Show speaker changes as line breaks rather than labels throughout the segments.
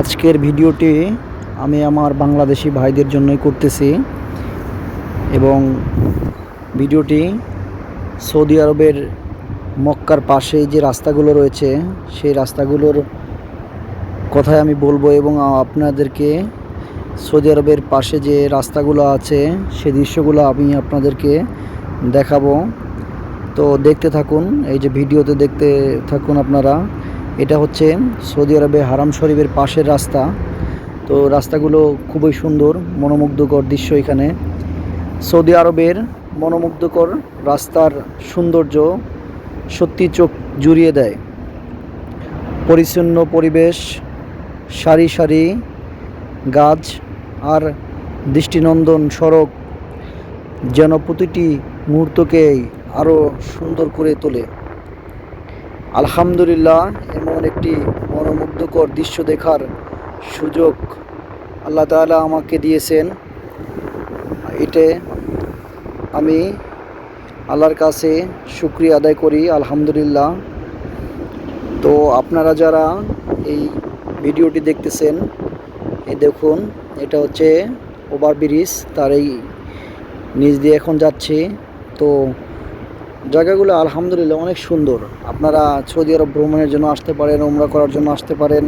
আজকের ভিডিওটি আমি আমার বাংলাদেশি ভাইদের জন্যই করতেছি এবং ভিডিওটি সৌদি আরবের মক্কার পাশে যে রাস্তাগুলো রয়েছে সেই রাস্তাগুলোর কথাই আমি বলবো এবং আপনাদেরকে সৌদি আরবের পাশে যে রাস্তাগুলো আছে সেই দৃশ্যগুলো আমি আপনাদেরকে দেখাবো। তো দেখতে থাকুন, এই যে ভিডিওতে দেখতে থাকুন আপনারা। এটা হচ্ছে সৌদি আরবে হারাম শরীফের পাশের রাস্তা। তো রাস্তাগুলো খুবই সুন্দর, মনোমুগ্ধকর দৃশ্য। এখানে সৌদি আরবের মনোমুগ্ধকর রাস্তার সৌন্দর্য সত্যি চোখ জুড়িয়ে দেয়। পরিচ্ছন্ন পরিবেশ, সারি সারি গাছ আর দৃষ্টিনন্দন সড়ক যেন প্রতিটি মুহূর্তকেই আরও সুন্দর করে তোলে। আলহামদুলিল্লাহ, এমন একটি মনোমুগ্ধকর দৃশ্য দেখার সুযোগ আল্লাহ তাআলা আমাকে দিয়েছেন। এতে আমি আল্লাহর কাছে শুকরিয়া আদায় করি, আলহামদুলিল্লাহ। তো আপনারা যারা এই ভিডিওটি দেখতেছেন, এই দেখুন, এটা হচ্ছে ওভারব্রিজ, তার এই নিচ দিয়ে এখন যাচ্ছি। তো জায়গাগুলো আলহামদুলিল্লাহ অনেক সুন্দর। আপনারা সৌদি আরব ভ্রমণের জন্য আসতে পারেন, উমরা করার জন্য আসতে পারেন।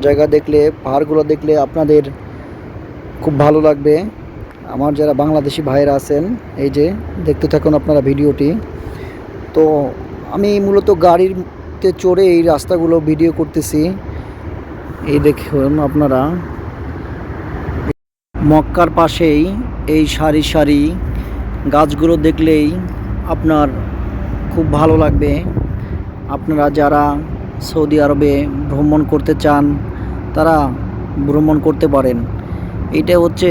জায়গা দেখলে, পাহাড়গুলো দেখলে আপনাদের খুব ভালো লাগবে। আমার যারা বাংলাদেশি ভাইয়েরা আছেন, এই যে দেখতে থাকুন আপনারা ভিডিওটি। তো আমি মূলত গাড়িতে চড়ে এই রাস্তাগুলো ভিডিও করতেছি। এই দেখুন আপনারা, মক্কার পাশেই এই সারি সারি গাছগুলো দেখলেই আপনার খুব ভালো লাগবে। আপনারা যারা সৌদি আরবে ভ্রমণ করতে চান তারা ভ্রমণ করতে পারেন। এটা হচ্ছে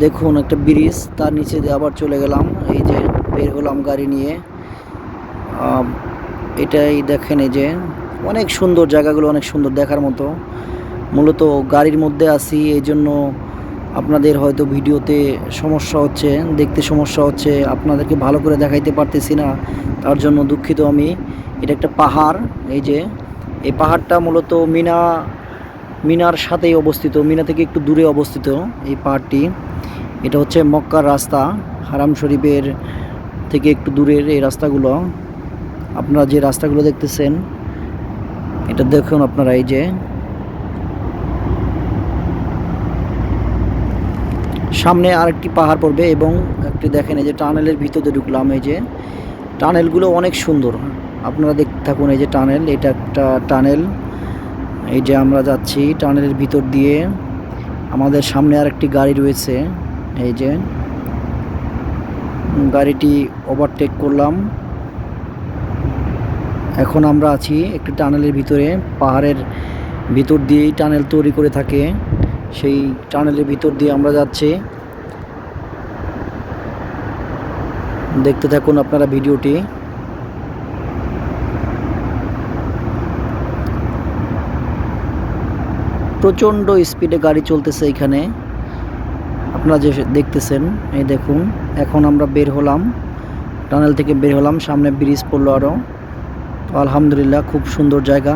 দেখুন একটা ব্রিজ, তার নিচে দিয়ে আবার চলে গেলাম। এই যে বের হলাম গাড়ি নিয়ে। এটাই দেখেন, এই যে অনেক সুন্দর জায়গাগুলো, অনেক সুন্দর দেখার মতো। মূলত গাড়ির মধ্যে আছি, এই জন্য আপনাদের হয়তো ভিডিওতে সমস্যা হচ্ছে, দেখতে সমস্যা হচ্ছে, আপনাদেরকে ভালো করে দেখাইতে পারতেছি না, তার জন্য দুঃখিত আমি। এটা একটা পাহাড়, এই যে এই পাহাড়টা মূলত মিনার সাথেই অবস্থিত, মিনা থেকে একটু দূরে অবস্থিত এই পাহাড়টি। এটা হচ্ছে মক্কার রাস্তা, হারাম শরীফের থেকে একটু দূরের এই রাস্তাগুলো। আপনারা যে রাস্তাগুলো দেখতেছেন এটা দেখুন আপনারা। এই যে সামনে আরেকটি পাহাড় পড়বে এবং একটি দেখেন, এই যে টানেলের ভিতরে ঢুকলাম। এই যে টানেলগুলো অনেক সুন্দর, আপনারা দেখতে থাকুন। এই যে টানেল, এটা একটা টানেল। এই যে আমরা যাচ্ছি টানেলের ভিতর দিয়ে। আমাদের সামনে আরেকটি গাড়ি রয়েছে, এই যে গাড়িটি ওভারটেক করলাম। এখন আমরা আছি একটি টানেলের ভিতরে। পাহাড়ের ভিতর দিয়েই টানেল তৈরি করে থাকে, সেই টানেলের ভিতর দিয়ে আমরা যাচ্ছি। দেখতে থাকুন আপনারা ভিডিওটি। প্রচণ্ড স্পিডে গাড়ি চলতেছে এখানে, আপনারা যে দেখতেছেন। এই দেখুন, এখন আমরা বের হলাম, টানেল থেকে বের হলাম, সামনে ব্রিজ পড়লো আরও। তো আলহামদুলিল্লাহ, খুব সুন্দর জায়গা।